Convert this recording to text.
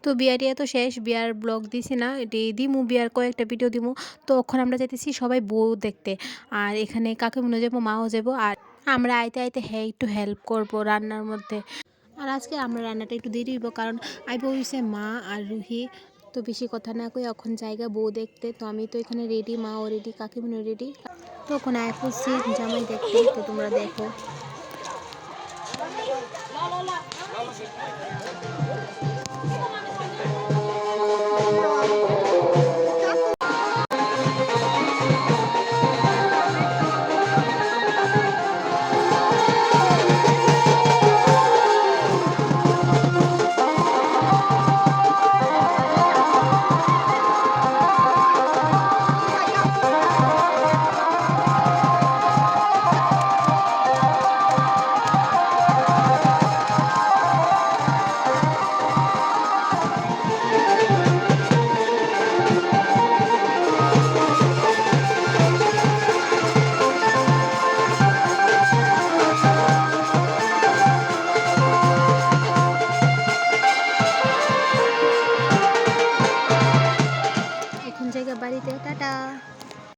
তো বিয়ারিয়া তো শেষ, বিয়ার ব্লগ দিছি না, এটি দিমু, বিয়ার কয়েকটা ভিডিও দিমু। তো ওখানে আমরা যাইতেছি সবাই বউ দেখতে, আর এখানে কাকিমুনিও যাবো, মাও যাবো, আর আমরা আইতে আইতে হ্যাঁ একটু হেল্প করবো রান্নার মধ্যে। আর আজকে আমরা রান্নাটা একটু দেরি হইব, কারণ আইব হইছে মা আর রুহি। তো বেশি কথা না কই এখন জায়গা বউ দেখতে। তো আমি তো এখানে রেডি, মাও রেডি, কাকিমুনিও রেডি। তো ওখানে আইফুসি জামাই দেখতে, তো তোমরা দেখো।